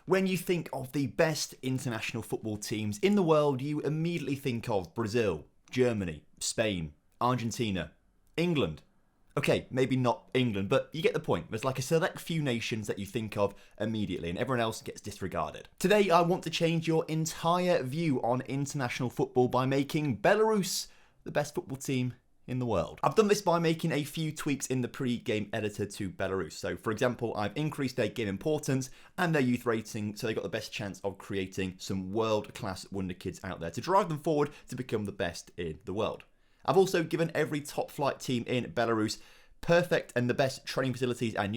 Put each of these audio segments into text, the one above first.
When you think of the best international football teams in the world, you immediately think of Brazil, Germany, Spain, Argentina, England. Okay, maybe not England, but you get the point. There's like a select few nations that you think of immediately and everyone else gets disregarded. Today, I want to change your entire view on international football by making Belarus the best football team in the world. I've done this by making a few tweaks in the pre-game editor to Belarus. So, for example, I've increased their game importance and their youth rating so they got the best chance of creating some world-class wonder kids out there to drive them forward to become the best in the world. I've also given every top-flight team in Belarus perfect and the best training facilities and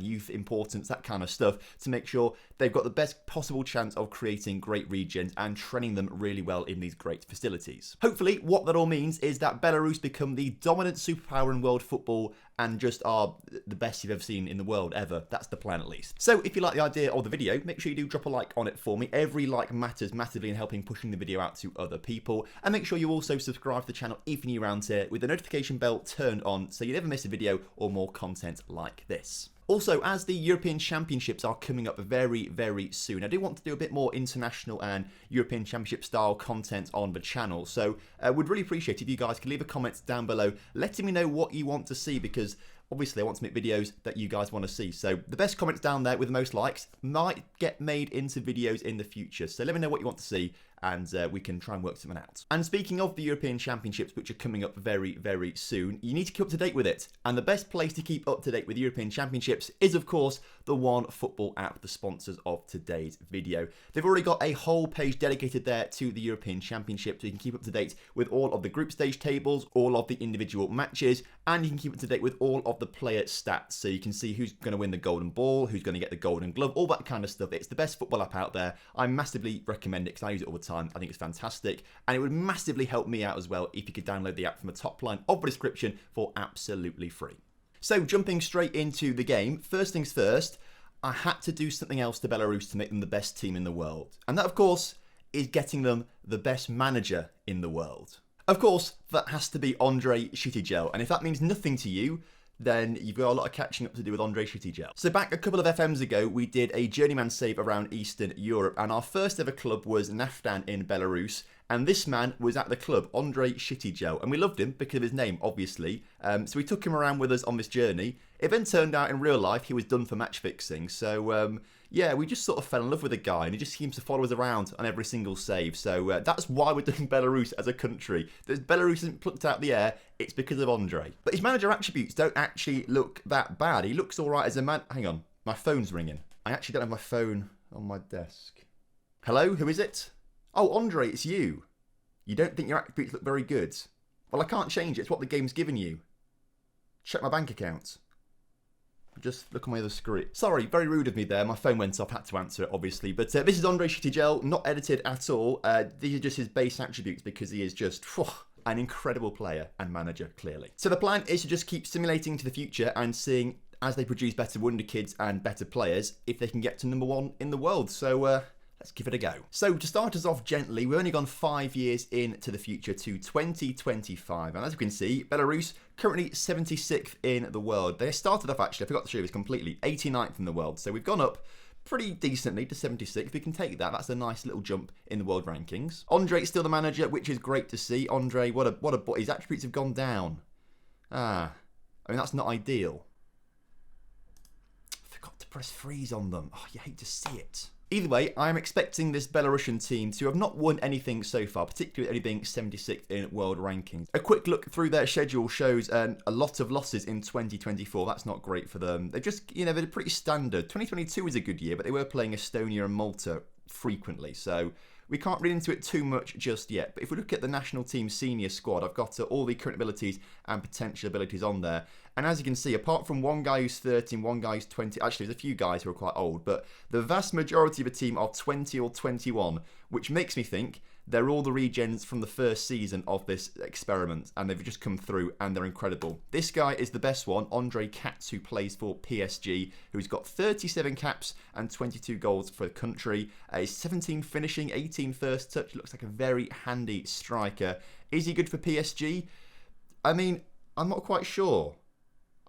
youth importance, that kind of stuff, to make sure they've got the best possible chance of creating great regions and training them really well in these great facilities. Hopefully, what that all means is that Belarus become the dominant superpower in world football and just are the best you've ever seen in the world ever. That's the plan at least. So if you like the idea of the video, make sure you do drop a like on it for me. Every like matters massively in helping pushing the video out to other people. And make sure you also subscribe to the channel if you're new around here with the notification bell turned on so you never miss a video or more content like this. Also, as the European Championships are coming up very, very soon, I do want to do a bit more international and European Championship style content on the channel. So I would really appreciate if you guys could leave a comment down below letting me know what you want to see, because obviously I want to make videos that you guys want to see. So the best comments down there with the most likes might get made into videos in the future. So let me know what you want to see and we can try and work something out. And speaking of the European Championships, which are coming up very, very soon, you need to keep up to date with it. And the best place to keep up to date with European Championships is, of course, the One Football app, the sponsors of today's video. They've already got a whole page dedicated there to the European Championship, so you can keep up to date with all of the group stage tables, all of the individual matches, and you can keep up to date with all of the player stats. So you can see who's going to win the golden ball, who's going to get the golden glove, all that kind of stuff. It's the best football app out there. I massively recommend it because I use it all the time. I think it's fantastic, and it would massively help me out as well if you could download the app from the top line of the description for absolutely free. So jumping straight into the game, first things first, I had to do something else to Belarus to make them the best team in the world. And that, of course, is getting them the best manager in the world. Of course, that has to be Ondrej Shitygel, and if that means nothing to you, then you've got a lot of catching up to do with Ondrej Shitygel. So back a couple of FMs ago, we did a journeyman save around Eastern Europe, and our first ever club was Naftan in Belarus, and this man was at the club, Ondrej Shitygel, and we loved him because of his name, obviously. So we took him around with us on this journey. It then turned out in real life he was done for match fixing, so yeah, we just sort of fell in love with the guy, and he just seems to follow us around on every single save. So that's why we're doing Belarus as a country. If Belarus isn't plucked out the air, it's because of Ondrej. But his manager attributes don't actually look that bad. He looks all right as a man. Hang on, my phone's ringing. I actually don't have my phone on my desk. Hello, who is it? Oh, Ondrej, it's you. You don't think your attributes look very good? Well, I can't change it. It's what the game's given you. Check my bank account. Just look on my other screen. Sorry, very rude of me there. My phone went off, had to answer it, obviously. But this is Ondrej Shitygel, not edited at all. These are just his base attributes because he is just an incredible player and manager, clearly. So the plan is to just keep simulating to the future and seeing, as they produce better wonder kids and better players, if they can get to #1 in the world. So let's give it a go. So to start us off gently, we've only gone 5 years into the future to 2025. And as you can see, Belarus currently 76th in the world. They started off, actually, I forgot to show you this completely, 89th in the world. So we've gone up pretty decently to 76th. We can take that. That's a nice little jump in the world rankings. Ondrej's still the manager, which is great to see. Ondrej, his attributes have gone down. I mean, that's not ideal. I forgot to press freeze on them. Oh, you hate to see it. Either way, I am expecting this Belarusian team to have not won anything so far, particularly only being 76th in world rankings. A quick look through their schedule shows a lot of losses in 2024. That's not great for them. They're just, they're pretty standard. 2022 was a good year, but they were playing Estonia and Malta frequently, so we can't read into it too much just yet. But if we look at the national team senior squad, I've got all the current abilities and potential abilities on there. And as you can see, apart from one guy who's 30 and one guy who's 20, actually there's a few guys who are quite old, but the vast majority of the team are 20 or 21, which makes me think they're all the regens from the first season of this experiment, and they've just come through and they're incredible. This guy is the best one, Ondrej Katz, who plays for PSG, who's got 37 caps and 22 goals for the country. He's 17 finishing, 18 first touch, looks like a very handy striker. Is he good for PSG? I mean, I'm not quite sure.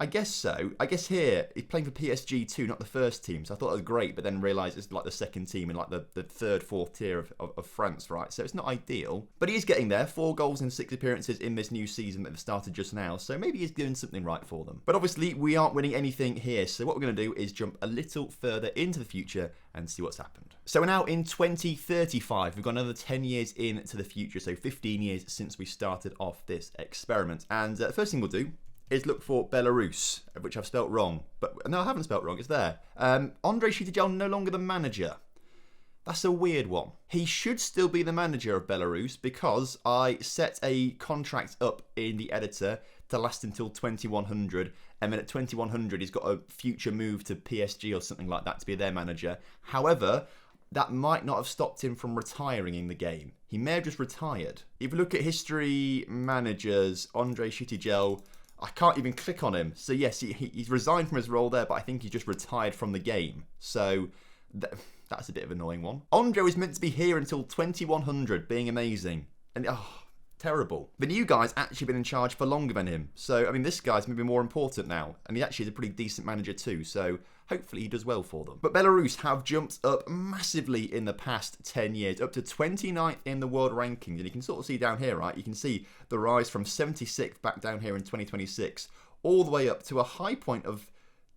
I guess so. I guess here, he's playing for PSG too, not the first team. So I thought it was great, but then realised it's like the second team in like the third, fourth tier of France, right? So it's not ideal. But he's getting there. 4 goals in 6 appearances in this new season that they've started just now. So maybe he's doing something right for them. But obviously, we aren't winning anything here. So what we're going to do is jump a little further into the future and see what's happened. So we're now in 2035. We've got another 10 years into the future. So 15 years since we started off this experiment. And the first thing we'll do is look for Belarus, which I've spelt wrong. But no, I haven't spelt wrong. It's there. Andrei Shutijel no longer the manager. That's a weird one. He should still be the manager of Belarus because I set a contract up in the editor to last until 2100. And then at 2100, he's got a future move to PSG or something like that to be their manager. However, that might not have stopped him from retiring in the game. He may have just retired. If you look at history managers, Andrei Shutijel, I can't even click on him. So yes, he's resigned from his role there, but I think he just retired from the game. So that's a bit of an annoying one. Andre was meant to be here until 2100, being amazing. And terrible. The new guy's actually been in charge for longer than him. So, I mean, this guy's maybe more important now. And he actually is a pretty decent manager too. So hopefully he does well for them. But Belarus have jumped up massively in the past 10 years, up to 29th in the world rankings. And you can sort of see down here, right? You can see the rise from 76th back down here in 2026, all the way up to a high point of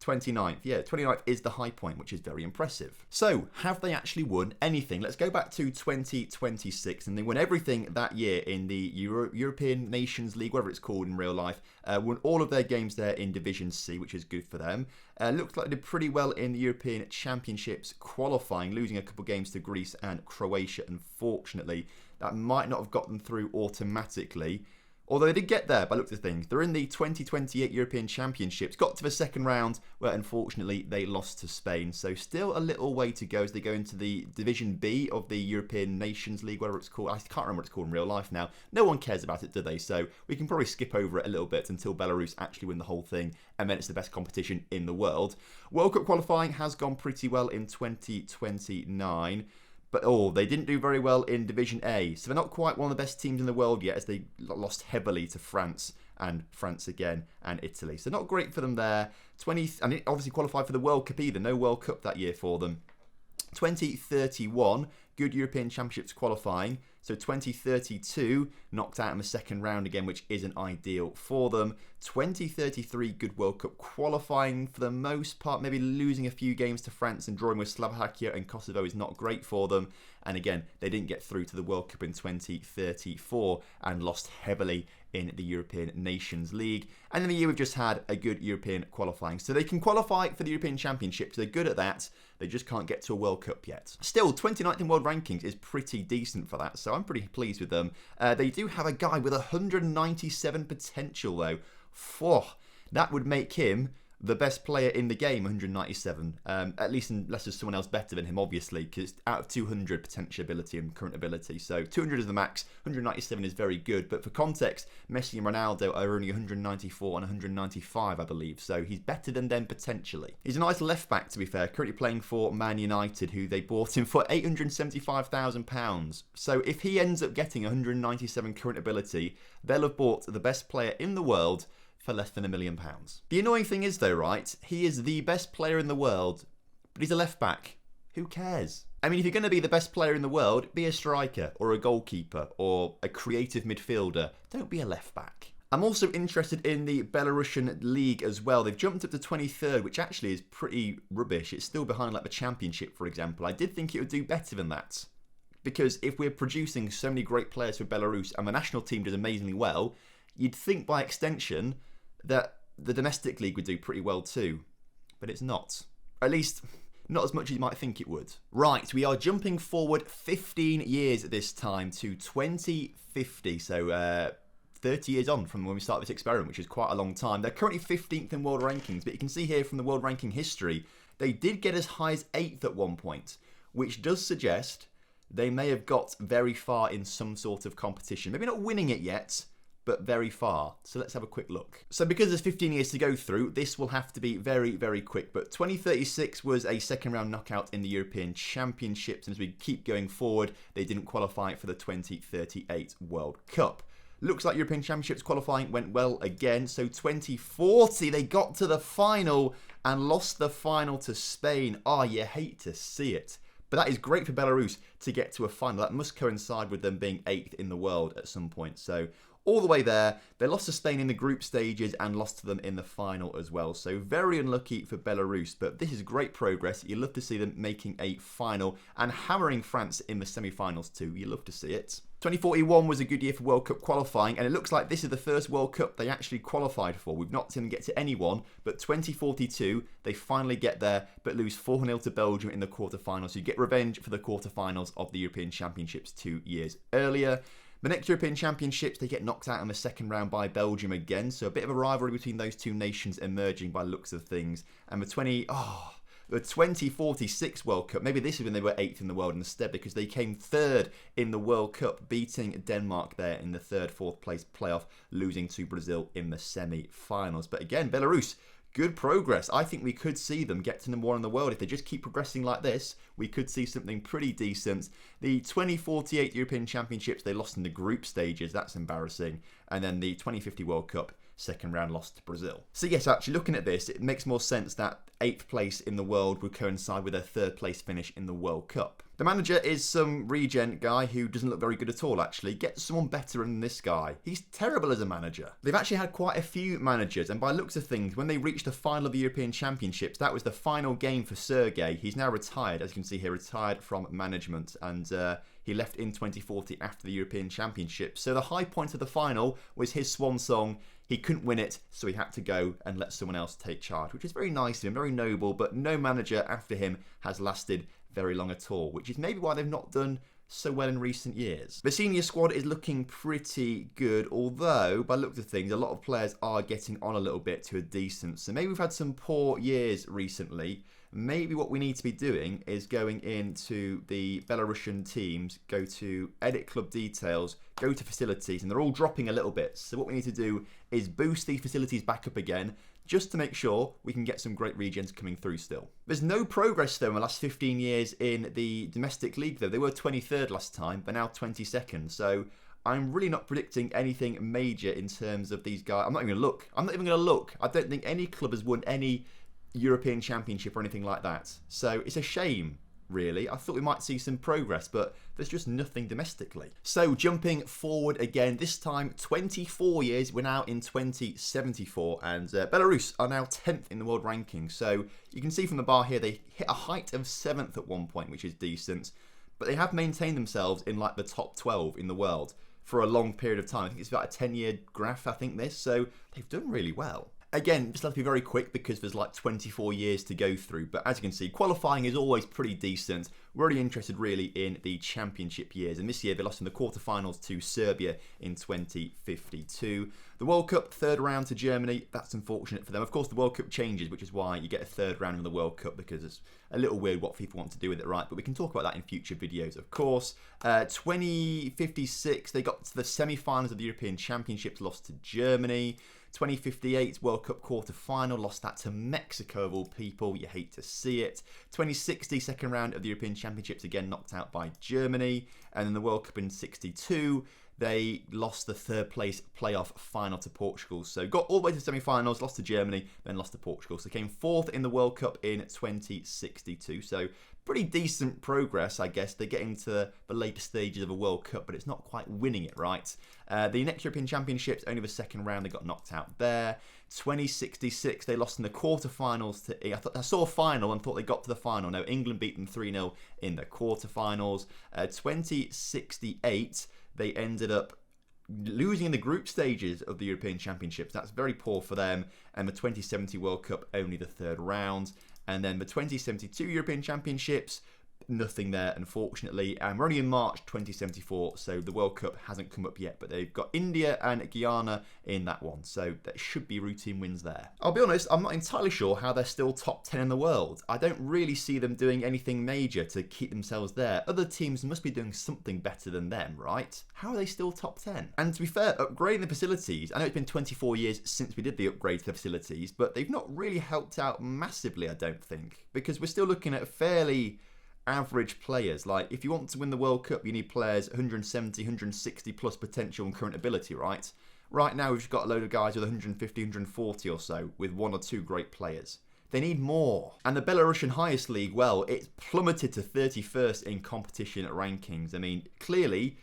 29th. Yeah, 29th is the high point, which is very impressive. So, have they actually won anything? Let's go back to 2026, and they won everything that year in the European Nations League, whatever it's called in real life. Won all of their games there in Division C, which is good for them. Looks like they did pretty well in the European Championships qualifying, losing a couple games to Greece and Croatia, unfortunately. That might not have got them through automatically. Although they did get there by looks of things. They're in the 2028 European Championships. Got to the second round where unfortunately they lost to Spain. So still a little way to go as they go into the Division B of the European Nations League, whatever it's called. I can't remember what it's called in real life now. No one cares about it, do they? So we can probably skip over it a little bit until Belarus actually win the whole thing. And then it's the best competition in the world. World Cup qualifying has gone pretty well in 2029. But, they didn't do very well in Division A. So they're not quite one of the best teams in the world yet as they lost heavily to France and France again and Italy. So not great for them there. And it obviously qualified for the World Cup either. No World Cup that year for them. 2031, good European Championships qualifying. So 2032, knocked out in the second round again, which isn't ideal for them. 2033, good World Cup qualifying for the most part. Maybe losing a few games to France and drawing with Slovakia and Kosovo is not great for them. And again, they didn't get through to the World Cup in 2034 and lost heavily in the European Nations League. And in the year we've just had a good European qualifying. So they can qualify for the European Championships. They're good at that. They just can't get to a World Cup yet. Still, 29th in world rankings is pretty decent for that. So I'm pretty pleased with them. They do have a guy with 197 potential though. That would make him the best player in the game, 197. At least unless there's someone else better than him, obviously, because out of 200 potential ability and current ability. So 200 is the max, 197 is very good. But for context, Messi and Ronaldo are only 194 and 195, I believe. So he's better than them potentially. He's a nice left back, to be fair, currently playing for Man United, who they bought him for £875,000. So if he ends up getting 197 current ability, they'll have bought the best player in the world for less than £1 million. The annoying thing is though, right, he is the best player in the world, but he's a left back. Who cares? I mean, if you're going to be the best player in the world, be a striker or a goalkeeper or a creative midfielder. Don't be a left back. I'm also interested in the Belarusian league as well. They've jumped up to 23rd, which actually is pretty rubbish. It's still behind like the championship, for example. I did think it would do better than that. Because if we're producing so many great players for Belarus and the national team does amazingly well, you'd think by extension that the domestic league would do pretty well too, but it's not. At least, not as much as you might think it would. Right, we are jumping forward 15 years at this time to 2050, so 30 years on from when we started this experiment, which is quite a long time. They're currently 15th in world rankings, but you can see here from the world ranking history, they did get as high as 8th at one point, which does suggest they may have got very far in some sort of competition. Maybe not winning it yet, but very far. So let's have a quick look. So because there's 15 years to go through, this will have to be very, very quick. But 2036 was a second round knockout in the European Championships. And as we keep going forward, they didn't qualify for the 2038 World Cup. Looks like European Championships qualifying went well again. So 2040, they got to the final and lost the final to Spain. Oh, you hate to see it. But that is great for Belarus to get to a final. That must coincide with them being 8th in the world at some point. So all the way there. They lost to Spain in the group stages and lost to them in the final as well. So very unlucky for Belarus, but this is great progress. You love to see them making a final and hammering France in the semi-finals too. You love to see it. 2041 was a good year for World Cup qualifying, and it looks like this is the first World Cup they actually qualified for. We've not seen them get to anyone, but 2042, they finally get there, but lose 4-0 to Belgium in the quarterfinals. So you get revenge for the quarterfinals of the European Championships 2 years earlier. The next European Championships, they get knocked out in the second round by Belgium again. So a bit of a rivalry between those two nations emerging by looks of things. And the 2046 World Cup, maybe this is when they were 8th in the world instead, because they came 3rd in the World Cup, beating Denmark there in the 3rd, 4th place playoff, losing to Brazil in the semi-finals. But again, Belarus, good progress. I think we could see them get to number 1 in the world. If they just keep progressing like this, we could see something pretty decent. The 2048 European Championships, they lost in the group stages. That's embarrassing. And then the 2050 World Cup, second round lost to Brazil. So yes, actually looking at this, it makes more sense that 8th place in the world would coincide with their 3rd place finish in the World Cup. The manager is some regen guy who doesn't look very good at all, actually. Get someone better than this guy. He's terrible as a manager. They've actually had quite a few managers, and by looks of things, when they reached the final of the European Championships, that was the final game for Sergei. He's now retired, as you can see here, retired from management, and he left in 2040 after the European Championships. So the high point of the final was his swan song. He couldn't win it, so he had to go and let someone else take charge, which is very nice of him, very noble, but no manager after him has lasted very long at all, which is maybe why they've not done so well in recent years. The senior squad is looking pretty good, although by looks of things, a lot of players are getting on a little bit to a decent. So maybe we've had some poor years recently. Maybe what we need to be doing is going into the Belarusian teams, go to edit club details, go to facilities, and they're all dropping a little bit. So what we need to do is boost these facilities back up again, just to make sure we can get some great regens coming through still. There's no progress though in the last 15 years in the domestic league though. They were 23rd last time, but now 22nd. So I'm really not predicting anything major in terms of these guys. I'm not even going to look. I don't think any club has won any European Championship or anything like that. So it's a shame, really. I thought we might see some progress, but there's just nothing domestically. So jumping forward again, this time 24 years, we're now in 2074, and Belarus are now 10th in the world ranking. So you can see from the bar here, they hit a height of 7th at one point, which is decent, but they have maintained themselves in like the top 12 in the world for a long period of time. I think it's about a 10-year graph, I think this, so they've done really well. Again, just have to be very quick because there's like 24 years to go through. But as you can see, qualifying is always pretty decent. We're really interested really in the championship years. And this year they lost in the quarterfinals to Serbia in 2052. The World Cup, 3rd round to Germany. That's unfortunate for them. Of course, the World Cup changes, which is why you get a 3rd round in the World Cup, because it's a little weird what FIFA want to do with it, right? But we can talk about that in future videos, of course. 2056, they got to the semi-finals of the European Championships, lost to Germany. 2058 World Cup quarter-final, lost that to Mexico of all people. You hate to see it. 2060 second round of the European Championships, again knocked out by Germany. And then the World Cup in 62, they lost the 3rd place playoff final to Portugal. So got all the way to the semi-finals, lost to Germany, then lost to Portugal. So came 4th in the World Cup in 2062. So pretty decent progress, I guess. They're getting to the later stages of a World Cup, but it's not quite winning it, right? The next European Championships, only the 2nd round, they got knocked out there. 2066, they lost in the quarterfinals to... I saw a final and thought they got to the final. No, England beat them 3-0 in the quarterfinals. 2068, they ended up losing in the group stages of the European Championships. That's very poor for them. And the 2070 World Cup, only the 3rd round. And then the 2072 European Championships, nothing there, unfortunately. And we're only in March 2074, so the World Cup hasn't come up yet. But they've got India and Guyana in that one, so that should be routine wins there. I'll be honest, I'm not entirely sure how they're still top 10 in the world. I don't really see them doing anything major to keep themselves there. Other teams must be doing something better than them, right? How are they still top 10? And to be fair, upgrading the facilities, I know it's been 24 years since we did the upgrade to the facilities, but they've not really helped out massively, I don't think, because we're still looking at fairly average players. Like, if you want to win the World Cup, you need players 170, 160 plus potential and current ability, right? Right now, we've got a load of guys with 150, 140 or so, with 1 or 2 great players. They need more. And the Belarusian highest league, well, it's plummeted to 31st in competition rankings. I mean, clearly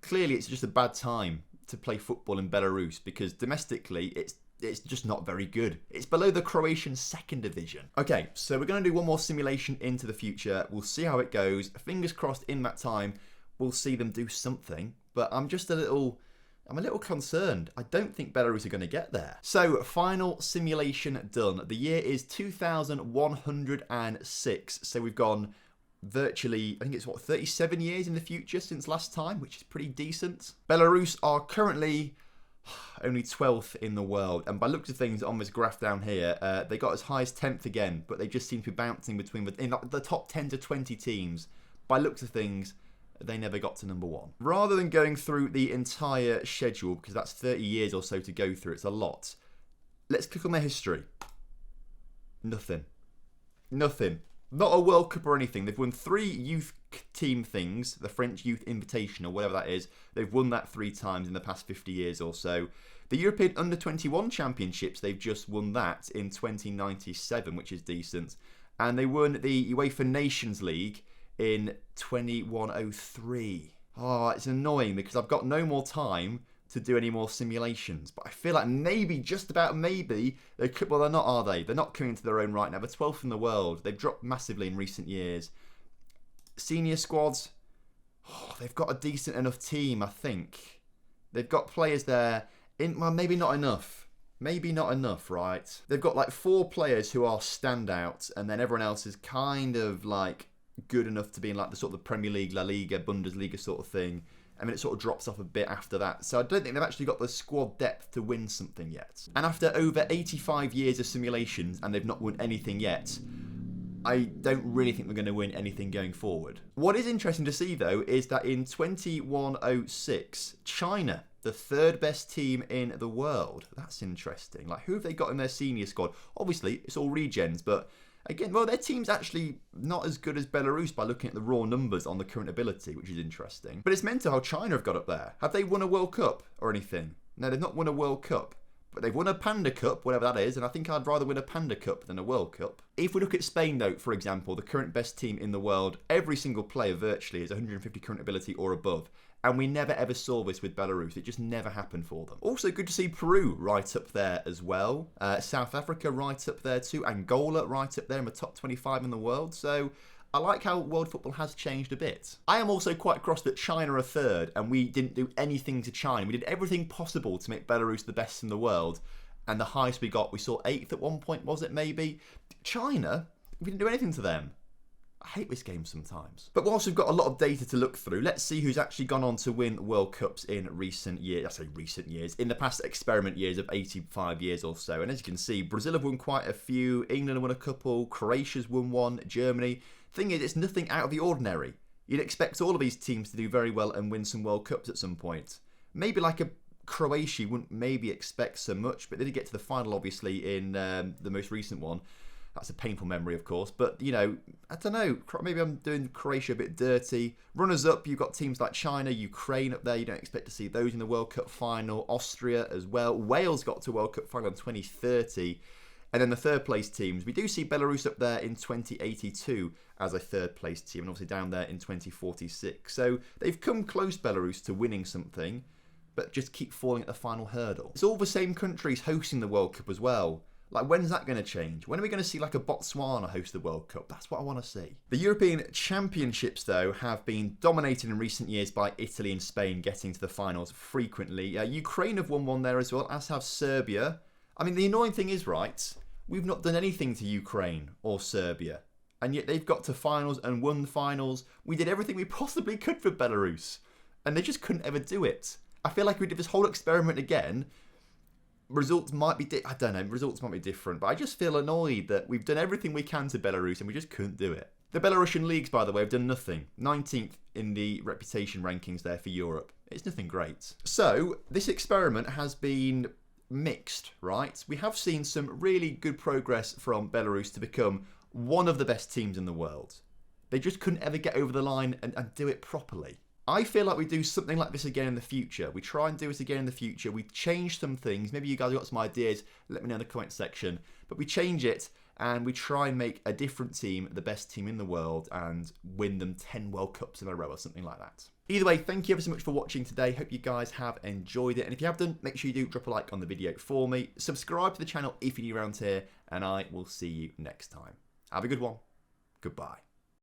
it's just a bad time to play football in Belarus, because domestically it's just not very good. It's below the Croatian second division. Okay, so we're going to do one more simulation into the future. We'll see how it goes. Fingers crossed in that time we'll see them do something. But I'm a little concerned. I don't think Belarus are going to get there. So, final simulation done. The year is 2106. So we've gone virtually, I think it's 37 years in the future since last time, which is pretty decent. Belarus are currently only 12th in the world, and by looks of things on this graph down here, they got as high as 10th again, but they just seem to be bouncing between the top 10 to 20 teams. By looks of things, they never got to number 1. Rather than going through the entire schedule, because that's 30 years or so to go through, it's a lot, let's click on their history. Nothing. Not a World Cup or anything. They've won 3 youth team things, the French Youth Invitation or whatever that is. They've won that 3 times in the past 50 years or so. The European Under-21 Championships, they've just won that in 2097, which is decent. And they won the UEFA Nations League in 2103. Oh, it's annoying because I've got no more time to do any more simulations, but I feel like maybe, just about maybe, they could. Well, they're not, are they? They're not coming into their own right now. They're 12th in the world. They've dropped massively in recent years. Senior squads, they've got a decent enough team, I think. They've got players there. Well, maybe not enough. Maybe not enough, right? They've got like 4 players who are standouts, and then everyone else is kind of like good enough to be in like the sort of the Premier League, La Liga, Bundesliga sort of thing. I mean, it sort of drops off a bit after that. So I don't think they've actually got the squad depth to win something yet. And after over 85 years of simulations and they've not won anything yet, I don't really think they're going to win anything going forward. What is interesting to see, though, is that in 2106, China, the 3rd best team in the world. That's interesting. Like, who have they got in their senior squad? Obviously, it's all regens, but again, well, their team's actually not as good as Belarus by looking at the raw numbers on the current ability, which is interesting. But it's mental how China have got up there. Have they won a World Cup or anything? No, they've not won a World Cup. But they've won a Panda Cup, whatever that is, and I think I'd rather win a Panda Cup than a World Cup. If we look at Spain, though, for example, the current best team in the world, every single player virtually is 150 current ability or above. And we never ever saw this with Belarus. It just never happened for them. Also good to see Peru right up there as well. South Africa right up there too. Angola right up there in the top 25 in the world. So I like how world football has changed a bit. I am also quite cross that China are 3rd and we didn't do anything to China. We did everything possible to make Belarus the best in the world. And the highest we got, we saw 8th at one point, was it maybe? China, we didn't do anything to them. I hate this game sometimes. But whilst we've got a lot of data to look through, let's see who's actually gone on to win World Cups in recent years. I say recent years. In the past experiment years of 85 years or so. And as you can see, Brazil have won quite a few. England have won a couple. Croatia's won one. Germany. Thing is, it's nothing out of the ordinary. You'd expect all of these teams to do very well and win some World Cups at some point. Maybe like a Croatia wouldn't maybe expect so much, but they did get to the final, obviously, in the most recent one. That's a painful memory, of course. But, you know, I don't know. Maybe I'm doing Croatia a bit dirty. Runners-up, you've got teams like China, Ukraine up there. You don't expect to see those in the World Cup final. Austria as well. Wales got to World Cup final in 2030. And then the 3rd place teams. We do see Belarus up there in 2082 as a 3rd place team. And obviously down there in 2046. So they've come close, Belarus, to winning something. But just keep falling at the final hurdle. It's all the same countries hosting the World Cup as well. Like, when's that going to change? When are we going to see, like, a Botswana host the World Cup? That's what I want to see. The European Championships, though, have been dominated in recent years by Italy and Spain getting to the finals frequently. Ukraine have won one there as well, as have Serbia. I mean, the annoying thing is, right, we've not done anything to Ukraine or Serbia. And yet they've got to finals and won the finals. We did everything we possibly could for Belarus. And they just couldn't ever do it. I feel like we did this whole experiment again. Results might be results might be different, but I just feel annoyed that we've done everything we can to Belarus and we just couldn't do it. The Belarusian leagues, by the way, have done nothing. 19th in the reputation rankings there for Europe. It's nothing great. So, this experiment has been mixed, right? We have seen some really good progress from Belarus to become one of the best teams in the world. They just couldn't ever get over the line and do it properly. I feel like we do something like this again in the future. We try and do this again in the future. We change some things. Maybe you guys have got some ideas. Let me know in the comment section. But we change it and we try and make a different team the best team in the world and win them 10 World Cups in a row or something like that. Either way, thank you ever so much for watching today. Hope you guys have enjoyed it. And if you have done, make sure you do drop a like on the video for me. Subscribe to the channel if you're new around here. And I will see you next time. Have a good one. Goodbye.